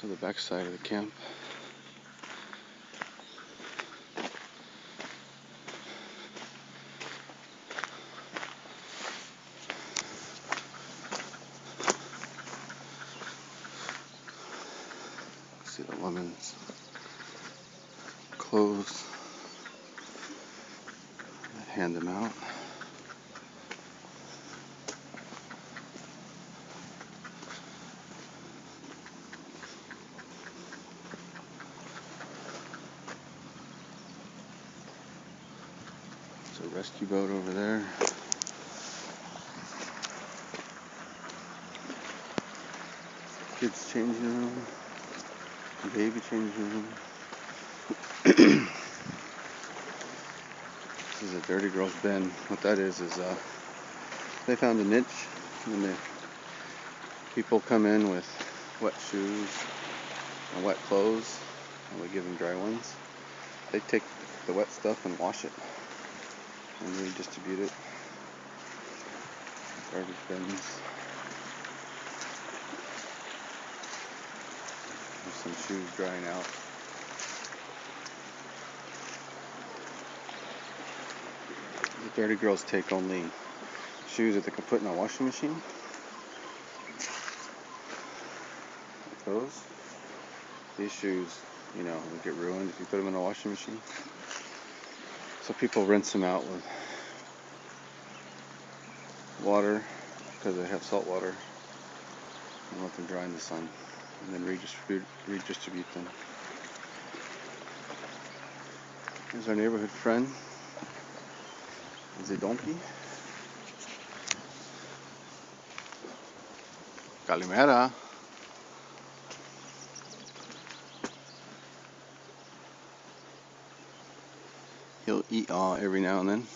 to the back side of the camp. See the women's clothes. Hand them out. There's a rescue boat over there. Kids changing room. Baby changing room. This is a dirty girl's bin. What that is they found a niche, and people come in with wet shoes and wet clothes, and we give them dry ones. They take the wet stuff and wash it and redistribute it. Garbage bins. There's some shoes drying out. The dirty girls take only shoes that they can put in a washing machine. Like those. These shoes, will get ruined if you put them in a washing machine. So people rinse them out with water because they have salt water and let them dry in the sun, and then redistribute them. Here's our neighborhood friend, the donkey. Kalimera. He'll eat every now and then.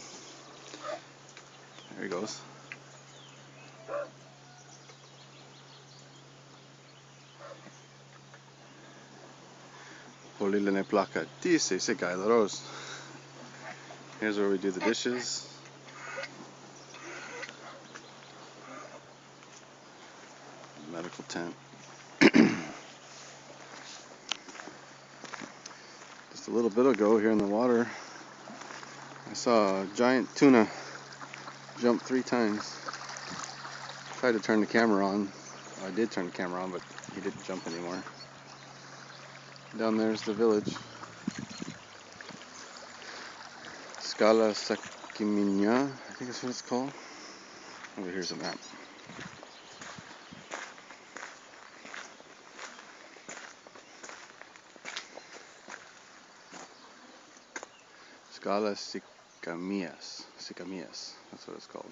There he goes. Polile ne placa. Dice se cae la rose. Here's where we do the dishes. Medical tent. Just a little bit ago here in the water, I saw a giant tuna jump 3 times. Tried to turn the camera on. I did turn the camera on, but he didn't jump anymore. Down there's the village. Scala Sakiminia, I think that's what it's called. Over here's a map. Scala Sicamias, that's what it's called.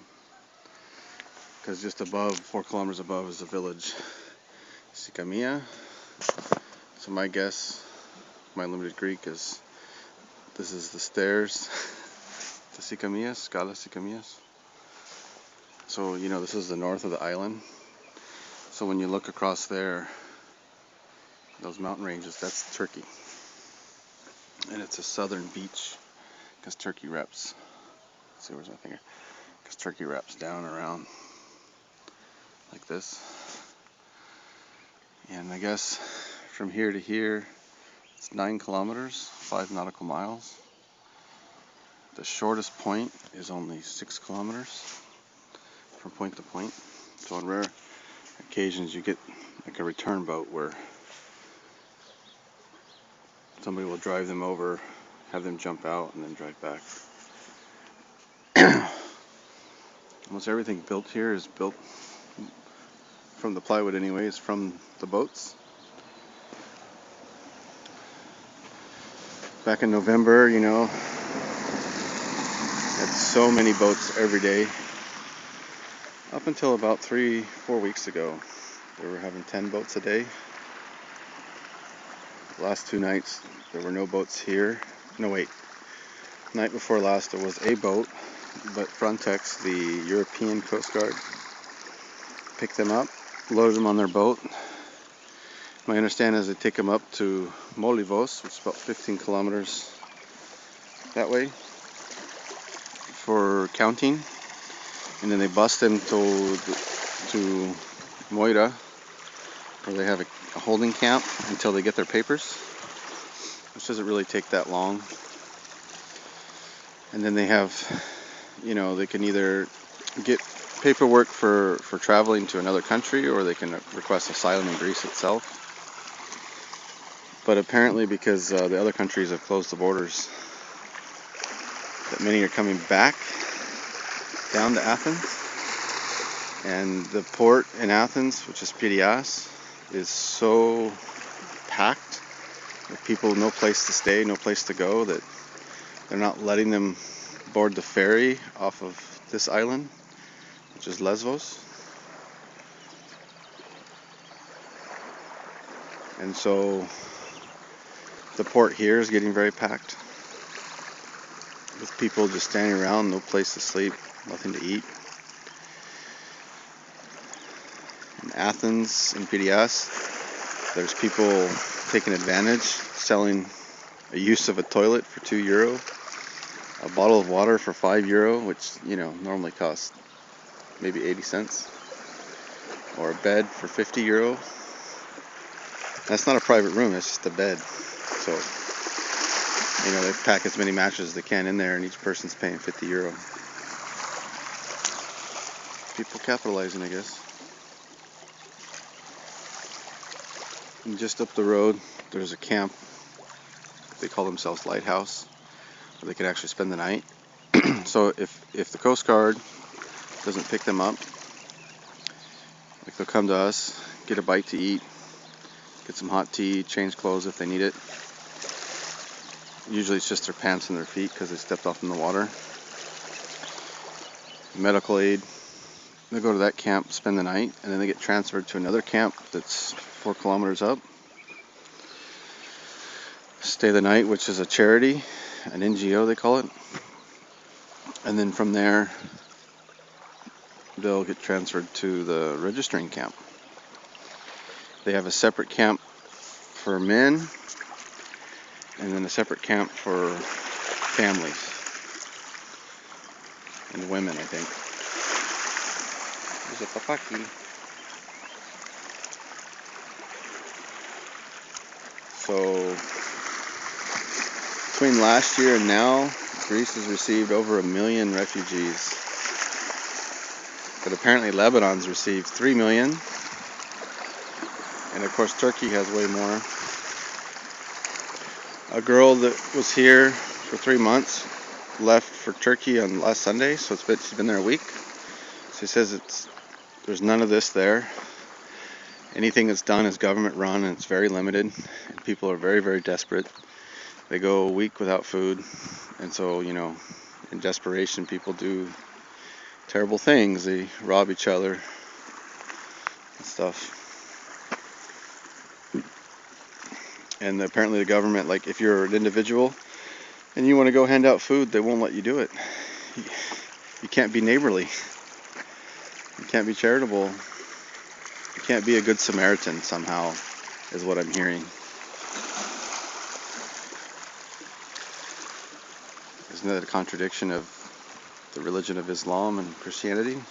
Because just above, 4 kilometers above, is the village Sicamia. So my guess, my limited Greek, is this is the stairs to Sicamias, Scala Sicamias. So this is the north of the island. So when you look across there, those mountain ranges, that's Turkey. And it's a southern beach. Because Turkey wraps, let's see, where's my finger? Because Turkey wraps down around like this. And I guess from here to here, it's 9 kilometers, 5 nautical miles. The shortest point is only 6 kilometers from point to point. So on rare occasions, you get like a return boat where somebody will drive them over, have them jump out, and then drive back. Almost everything built here is built from the plywood anyways, from the boats. Back in November, had so many boats every day. Up until about 3-4 weeks ago, they were having 10 boats a day. The last 2 nights, there were no boats here. No, wait. Night before last, there was a boat, but Frontex, the European Coast Guard, picked them up, loaded them on their boat. My understanding is they take them up to Molivos, which is about 15 kilometers that way, for counting, and then they bus them to Moira, where they have a holding camp until they get their papers, which doesn't really take that long. And then they have, they can either get paperwork for traveling to another country, or they can request asylum in Greece itself. But apparently, because the other countries have closed the borders, that many are coming back down to Athens. And the port in Athens, which is Piraeus, is so packed with people, no place to stay, no place to go, that they're not letting them board the ferry off of this island, which is Lesbos. And so the port here is getting very packed with people just standing around, no place to sleep, nothing to eat. In Athens and Piraeus, there's people taking advantage, selling a use of a toilet for €2, a bottle of water for €5, which normally costs maybe 80 cents, or a bed for €50. That's not a private room, it's just a bed. So they pack as many mattresses as they can in there, and each person's paying €50. People capitalizing, I guess. And just up the road, there's a camp. They call themselves Lighthouse, where they can actually spend the night. So if the Coast Guard doesn't pick them up, they'll come to us, get a bite to eat, get some hot tea, change clothes if they need it. Usually it's just their pants and their feet because they stepped off in the water. Medical aid. They go to that camp, spend the night, and then they get transferred to another camp that's 4 kilometers up. Stay the night, which is a charity, an NGO they call it. And then from there, they'll get transferred to the registering camp. They have a separate camp for men, and then a separate camp for families and women, I think. There's a papaki. So between last year and now, Greece has received over 1 million refugees. But apparently Lebanon's received 3 million. And of course Turkey has way more. A girl that was here for 3 months left for Turkey on last Sunday, so she's been there a week. She says there's none of this there. Anything that's done is government run, and it's very limited. And people are very, very desperate. They go a week without food, and so in desperation, people do terrible things. They rob each other and stuff. And apparently the government, like if you're an individual and you want to go hand out food, they won't let you do it. You can't be neighborly. You can't be charitable. You can't be a good Samaritan somehow, is what I'm hearing. Isn't that a contradiction of the religion of Islam and Christianity?